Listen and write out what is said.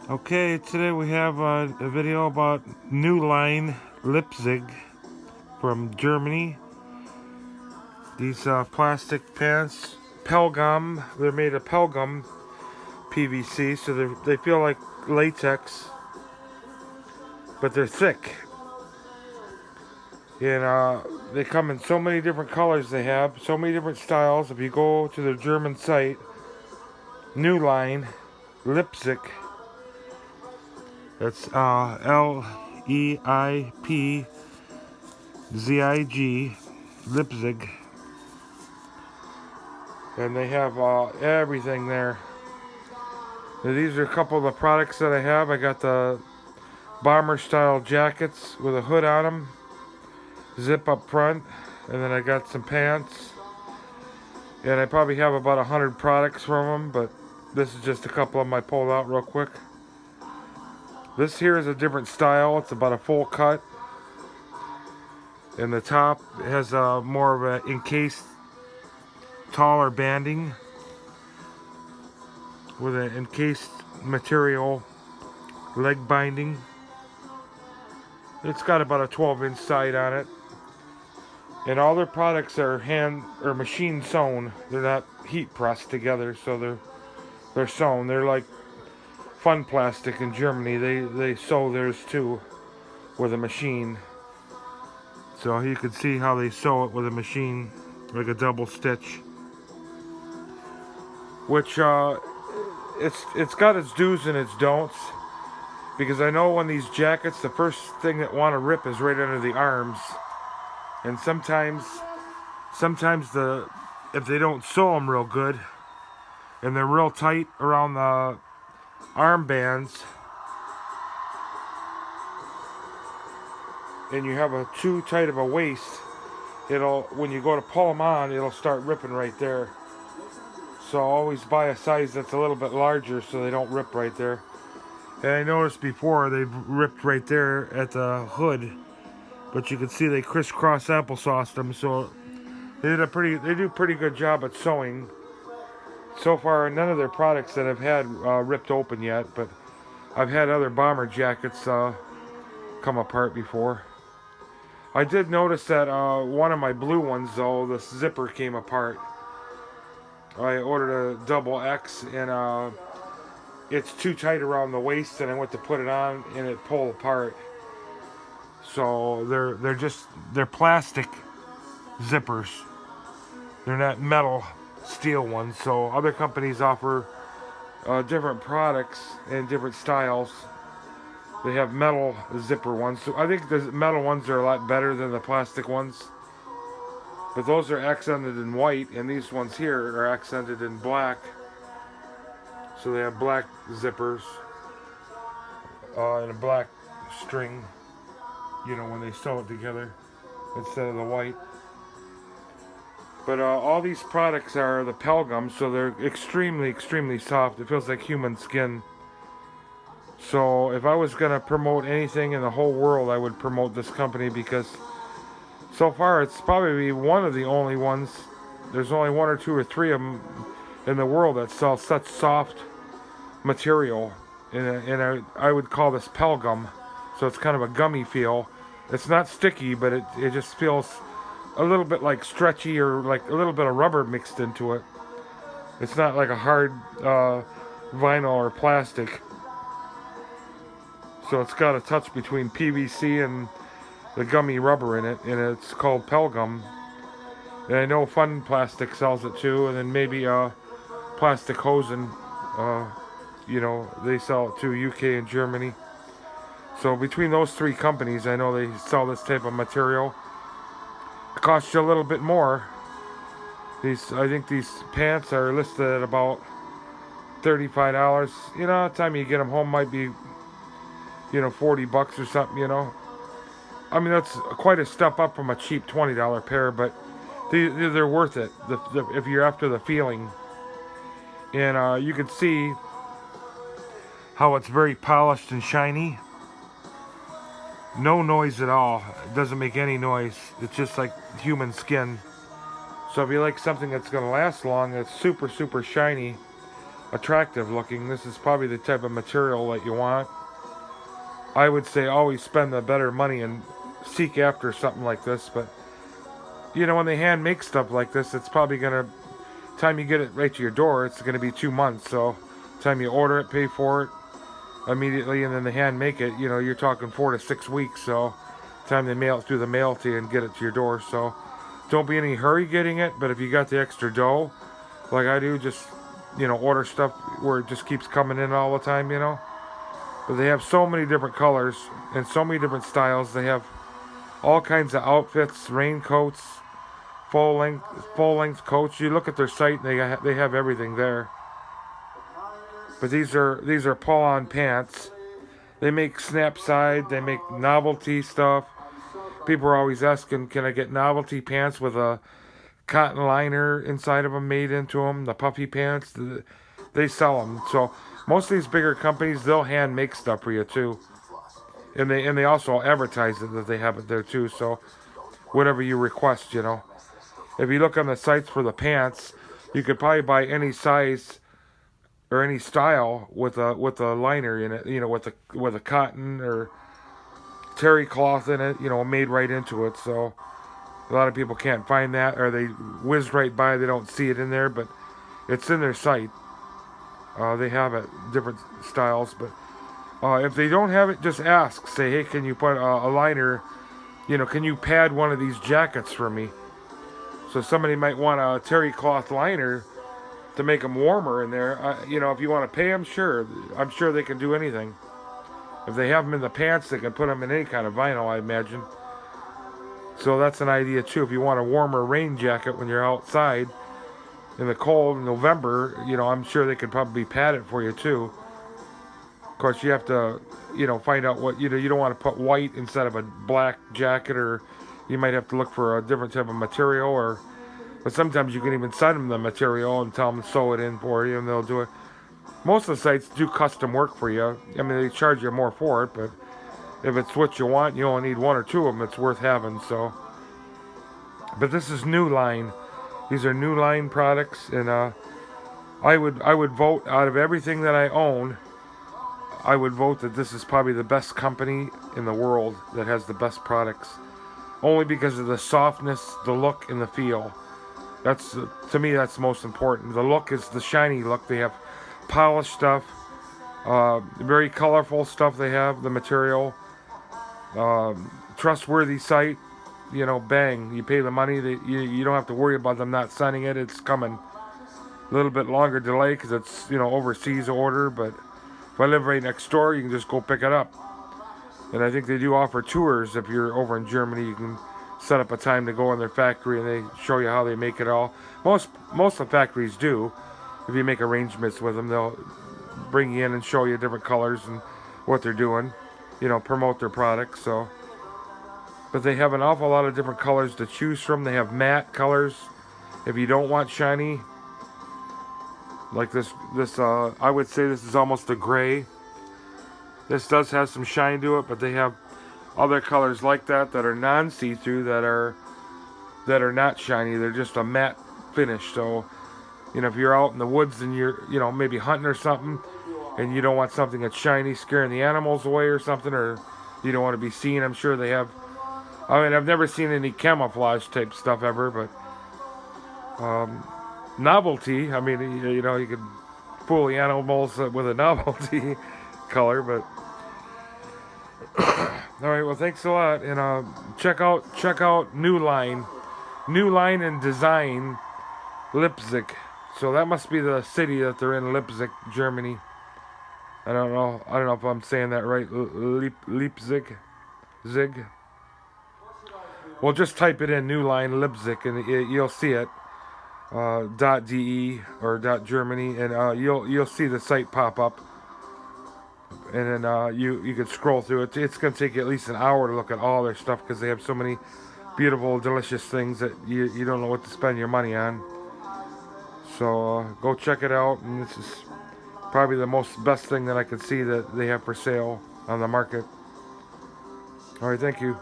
Okay, today we have a video about new line Leipzig from Germany. These plastic pants, palgum, they're made of palgum PVC, so they feel like latex, but they're thick. And they come in so many different colors they have, so many different styles. If you go to the German site, new line Leipzig, that's Leipzig, Leipzig, and they have everything there. Now, these are a couple of the products that I have. I got the bomber style jackets with a hood on them, zip up front, and then I got some pants. And I probably have about 100 products from them, but this is just a couple of them I pulled out real quick. This here is a different style. It's about a full cut. And the top has more of an encased, taller banding with an encased material leg binding. It's got about a 12-inch side on it. And all their products are hand or machine sewn. They're not heat pressed together, so they're sewn. They're like Fun Plastic in Germany. They sew theirs too with a machine. So you can see how they sew it with a machine, like a double stitch. Which it's got its do's and its don'ts, because I know when these jackets, the first thing that want to rip is right under the arms, and sometimes if they don't sew them real good and they're real tight around the arm bands, and you have a too tight of a waist, when you go to pull them on, it'll start ripping right there. So always buy a size that's a little bit larger so they don't rip right there. And I noticed before they've ripped right there at the hood, but you can see they crisscross applesauced them, so they do a pretty good job at sewing. So far, none of their products that I've had ripped open yet, but I've had other bomber jackets come apart before. I did notice that one of my blue ones, though, the zipper came apart. I ordered a double X, and it's too tight around the waist, and I went to put it on, and it pulled apart. So they're plastic zippers. They're not metal steel ones. So other companies offer different products and different styles. They have metal zipper ones. So I think the metal ones are a lot better than the plastic ones. But those are accented in white, and these ones here are accented in black. So they have black zippers and a black string, when they sew it together instead of the white. But all these products are the palgum, so they're extremely, extremely soft. It feels like human skin. So if I was going to promote anything in the whole world, I would promote this company, because so far it's probably one of the only ones. There's only one or two or three of them in the world that sell such soft material. And I would call this palgum. So it's kind of a gummy feel. It's not sticky, but it just feels a little bit like stretchy, or like a little bit of rubber mixed into it. It's not like a hard vinyl or plastic. So it's got a touch between PVC and the gummy rubber in it, and it's called palgum. And I know Fun Plastic sells it too, and then maybe Plastic Hosen, they sell it too, UK and Germany. So between those three companies, I know they sell this type of material. It costs you a little bit more. I think these pants are listed at about $35. By the time you get them home, might be, $40 or something. I mean, that's quite a step up from a cheap $20 pair, but they're worth it if you're after the feeling. And you can see how it's very polished and shiny. No noise at all. It doesn't make any noise. It's just like human skin. So if you like something that's going to last long, that's super, super shiny, attractive looking. This is probably the type of material that you want. I would say always spend the better money and seek after something like this. But you know, when they hand make stuff like this, it's probably gonna, time you get it right to your door, it's gonna be 2 months. So time you order it, pay for it immediately, and then they hand make it, you know, you're talking 4 to 6 weeks. So time they mail it through the mail to you and get it to your door. So don't be in any hurry getting it, but if you got the extra dough like I do, just, you know, order stuff where it just keeps coming in all the time, you know. But they have so many different colors and so many different styles. They have all kinds of outfits, raincoats, full length coats. You look at their site and they have everything there. But these are pull-on pants. They make snap side, they make novelty stuff. People are always asking, can I get novelty pants with a cotton liner inside of them made into them, the puffy pants? They sell them. So most of these bigger companies, they'll hand make stuff for you too. And they also advertise it that they have it there too. So whatever you request, you know. If you look on the sites for the pants, you could probably buy any size or any style with a liner in it, you know, with a cotton or terry cloth in it, you know, made right into it. So a lot of people can't find that, or they whiz right by, they don't see it in there, but it's in their site. They have it, different styles, but if they don't have it, just ask. Say, hey, can you put a liner, you know, can you pad one of these jackets for me? So somebody might want a terry cloth liner to make them warmer in there. You know, if you want to pay them, sure. I'm sure they can do anything. If they have them in the pants, they can put them in any kind of vinyl, I imagine. So that's an idea too. If you want a warmer rain jacket when you're outside in the cold in November, you know, I'm sure they could probably pad it for you too. Of course, you have to, you know, find out what, you know, you don't want to put white instead of a black jacket, or you might have to look for a different type of material, or, but sometimes you can even send them the material and tell them to sew it in for you, and they'll do it. Most of the sites do custom work for you. I mean, they charge you more for it, but if it's what you want, you only need one or two of them, it's worth having. So, but this is New Line. These are New Line products, and I would vote, out of everything that I own, I would vote that this is probably the best company in the world that has the best products. Only because of the softness, the look, and the feel. That's, to me, that's most important. The look is the shiny look. They have polished stuff, very colorful stuff. They have the material, trustworthy site. You know, bang, you pay the money. You don't have to worry about them not sending it. It's coming. A little bit longer delay because it's, you know, overseas order, but if I live right next door, you can just go pick it up. And I think they do offer tours. If you're over in Germany, you can set up a time to go in their factory and they show you how they make it all. Most of the factories do. If you make arrangements with them, they'll bring you in and show you different colors and what they're doing, you know, promote their products. So, but they have an awful lot of different colors to choose from. They have matte colors if you don't want shiny. Like this I would say this is almost a gray. This does have some shine to it, but they have other colors like that are non-see-through, that are not shiny. They're just a matte finish. So, you know, if you're out in the woods and you're, you know, maybe hunting or something, and you don't want something that's shiny, scaring the animals away or something, or you don't want to be seen, I'm sure they have. I mean, I've never seen any camouflage type stuff ever, but novelty. I mean, you know, you could fool the animals with a novelty color, but. All right, well, thanks a lot, and check out New Line and Design, Leipzig. So that must be the city that they're in, Leipzig, Germany. I don't know if I'm saying that right. Leipzig, Zig. Well, just type it in, New Line Leipzig, and you'll see it. .de or .germany, and you'll see the site pop up. And then you can scroll through it. It's going to take you at least an hour to look at all their stuff because they have so many beautiful, delicious things that you don't know what to spend your money on. So go check it out. And this is probably the best thing that I could see that they have for sale on the market. All right, thank you.